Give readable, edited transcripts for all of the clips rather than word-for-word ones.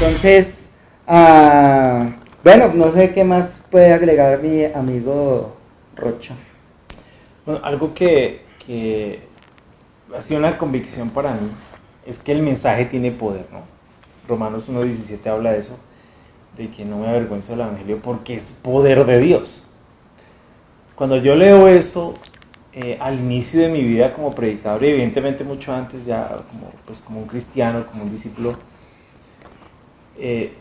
Entonces, bueno, no sé qué más puede agregar mi amigo Rocha. Bueno, algo que ha sido una convicción para mí es que el mensaje tiene poder, ¿no? Romanos 1:17 habla de eso, de que no me avergüenzo del Evangelio porque es poder de Dios. Cuando yo leo eso al inicio de mi vida como predicador, y evidentemente mucho antes ya como un cristiano, como un discípulo, eh,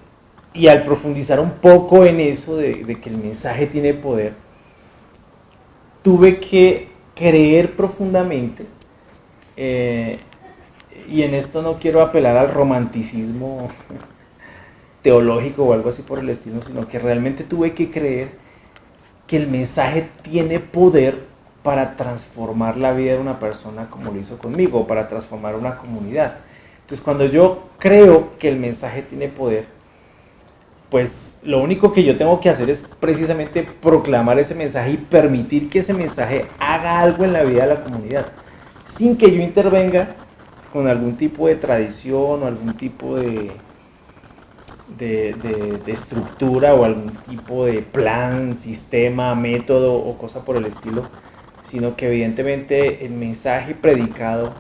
y al profundizar un poco en eso de que el mensaje tiene poder, tuve que creer profundamente, eh, y en esto no quiero apelar al romanticismo teológico o algo así por el estilo, sino que realmente tuve que creer que el mensaje tiene poder para transformar la vida de una persona como lo hizo conmigo, o para transformar una comunidad. Entonces, cuando yo creo que el mensaje tiene poder, pues lo único que yo tengo que hacer es precisamente proclamar ese mensaje y permitir que ese mensaje haga algo en la vida de la comunidad, sin que yo intervenga con algún tipo de tradición o algún tipo de estructura o algún tipo de plan, sistema, método o cosa por el estilo, sino que evidentemente el mensaje predicado,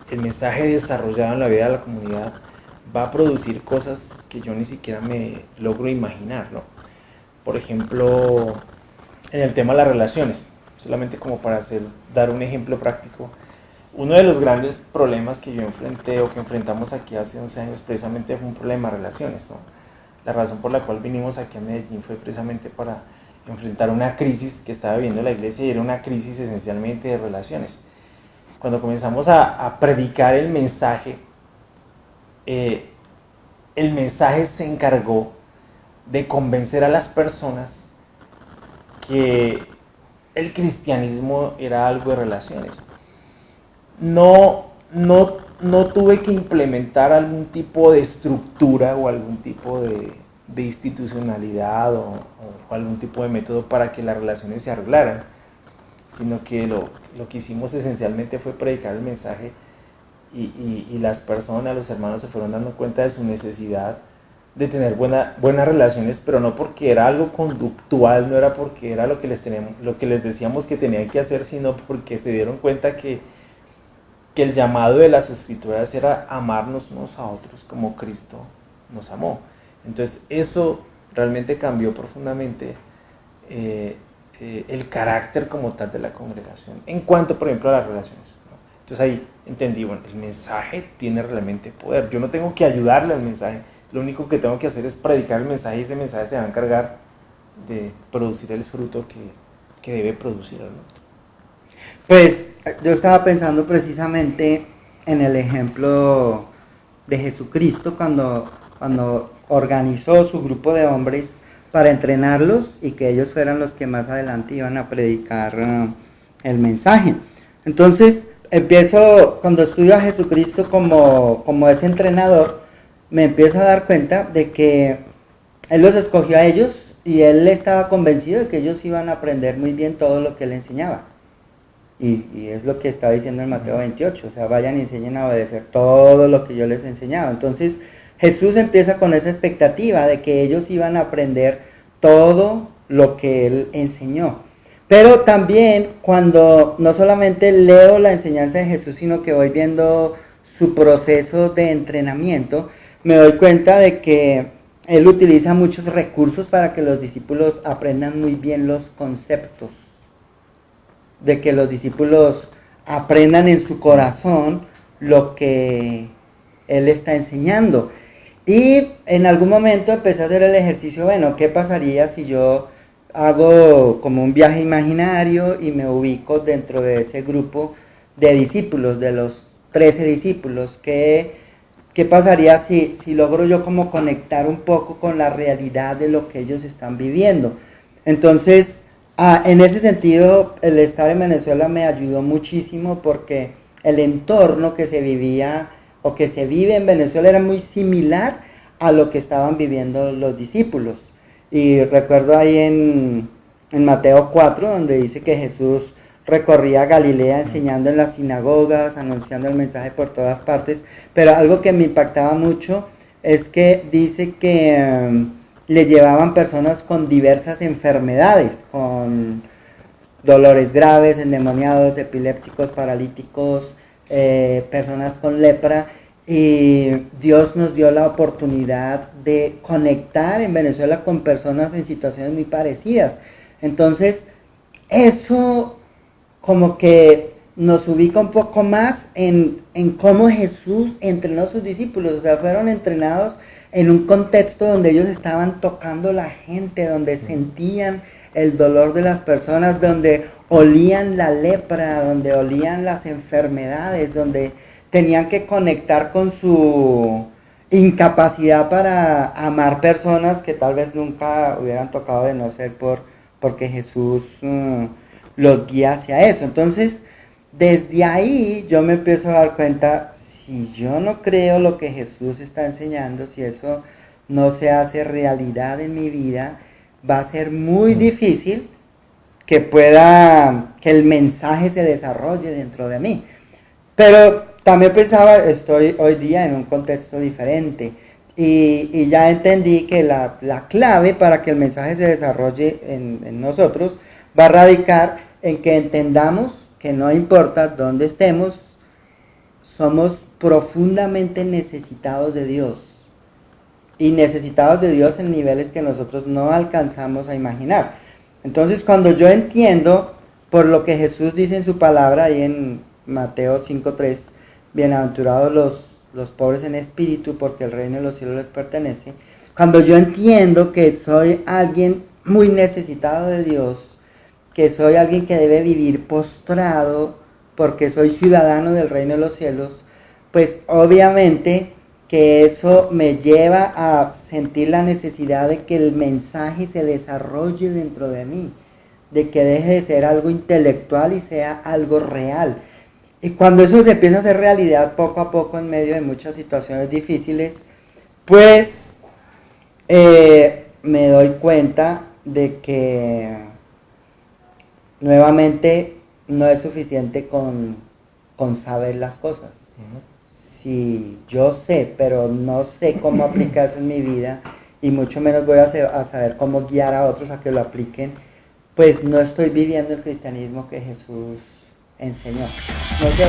el mensaje desarrollado en la vida de la comunidad va a producir cosas que yo ni siquiera me logro imaginar, ¿no? Por ejemplo, en el tema de las relaciones, solamente como para dar un ejemplo práctico, uno de los grandes problemas que yo enfrenté o que enfrentamos aquí hace 11 años precisamente fue un problema de relaciones, ¿no? La razón por la cual vinimos aquí a Medellín fue precisamente para enfrentar una crisis que estaba viviendo la iglesia, y era una crisis esencialmente de relaciones. Cuando comenzamos a predicar el mensaje se encargó de convencer a las personas que el cristianismo era algo de relaciones. No tuve que implementar algún tipo de estructura o algún tipo de institucionalidad o algún tipo de método para que las relaciones se arreglaran, sino que lo que hicimos esencialmente fue predicar el mensaje, y las personas, los hermanos se fueron dando cuenta de su necesidad de tener buenas relaciones, pero no porque era algo conductual, no era porque era lo que les decíamos que tenían que hacer, sino porque se dieron cuenta que el llamado de las escrituras era amarnos unos a otros como Cristo nos amó. Entonces eso realmente cambió profundamente el carácter como tal de la congregación en cuanto, por ejemplo, a las relaciones, ¿no? Entonces ahí entendí, bueno, el mensaje tiene realmente poder. Yo no tengo que ayudarle al mensaje, lo único que tengo que hacer es predicar el mensaje, y ese mensaje se va a encargar de producir el fruto que debe producir, ¿no? Pues yo estaba pensando precisamente en el ejemplo de Jesucristo cuando organizó su grupo de hombres para entrenarlos y que ellos fueran los que más adelante iban a predicar el mensaje. Entonces, cuando estudio a Jesucristo como ese entrenador, me empiezo a dar cuenta de que Él los escogió a ellos y Él estaba convencido de que ellos iban a aprender muy bien todo lo que Él enseñaba. Y es lo que está diciendo en Mateo 28, o sea, vayan y enseñen a obedecer todo lo que yo les he enseñado. Entonces, Jesús empieza con esa expectativa de que ellos iban a aprender todo lo que Él enseñó. Pero también cuando no solamente leo la enseñanza de Jesús, sino que voy viendo su proceso de entrenamiento, me doy cuenta de que Él utiliza muchos recursos para que los discípulos aprendan muy bien los conceptos, de que los discípulos aprendan en su corazón lo que Él está enseñando. Y en algún momento empecé a hacer el ejercicio, bueno, ¿qué pasaría si yo hago como un viaje imaginario y me ubico dentro de ese grupo de discípulos, de los 13 discípulos? ¿Qué pasaría si logro yo como conectar un poco con la realidad de lo que ellos están viviendo? Entonces, en ese sentido, el estar en Venezuela me ayudó muchísimo porque el entorno que se vivía o que se vive en Venezuela era muy similar a lo que estaban viviendo los discípulos. Y recuerdo ahí en Mateo 4, donde dice que Jesús recorría Galilea enseñando en las sinagogas, anunciando el mensaje por todas partes, pero algo que me impactaba mucho es que dice que le llevaban personas con diversas enfermedades, con dolores graves, endemoniados, epilépticos, paralíticos, personas con lepra. Y Dios nos dio la oportunidad de conectar en Venezuela con personas en situaciones muy parecidas. Entonces, eso como que nos ubica un poco más en cómo Jesús entrenó a sus discípulos. O sea, fueron entrenados en un contexto donde ellos estaban tocando la gente, donde sentían el dolor de las personas, donde olían la lepra, donde olían las enfermedades, donde tenían que conectar con su incapacidad para amar personas que tal vez nunca hubieran tocado de no ser porque Jesús los guía hacia eso. Entonces, desde ahí yo me empiezo a dar cuenta, si yo no creo lo que Jesús está enseñando, si eso no se hace realidad en mi vida, va a ser muy difícil que el mensaje se desarrolle dentro de mí. Pero también pensaba, estoy hoy día en un contexto diferente y ya entendí que la clave para que el mensaje se desarrolle en nosotros va a radicar en que entendamos que no importa dónde estemos, somos profundamente necesitados de Dios. Y necesitados de Dios en niveles que nosotros no alcanzamos a imaginar. Entonces, cuando yo entiendo por lo que Jesús dice en su palabra, ahí en Mateo 5:3, bienaventurados los pobres en espíritu, porque el reino de los cielos les pertenece. Cuando yo entiendo que soy alguien muy necesitado de Dios, que soy alguien que debe vivir postrado, porque soy ciudadano del reino de los cielos, pues obviamente que eso me lleva a sentir la necesidad de que el mensaje se desarrolle dentro de mí, de que deje de ser algo intelectual y sea algo real. Y cuando eso se empieza a hacer realidad poco a poco en medio de muchas situaciones difíciles, pues me doy cuenta de que nuevamente no es suficiente con saber las cosas. Si yo sé, pero no sé cómo aplicar eso en mi vida, y mucho menos voy a saber cómo guiar a otros a que lo apliquen, pues no estoy viviendo el cristianismo que Jesús enseñó. No sé,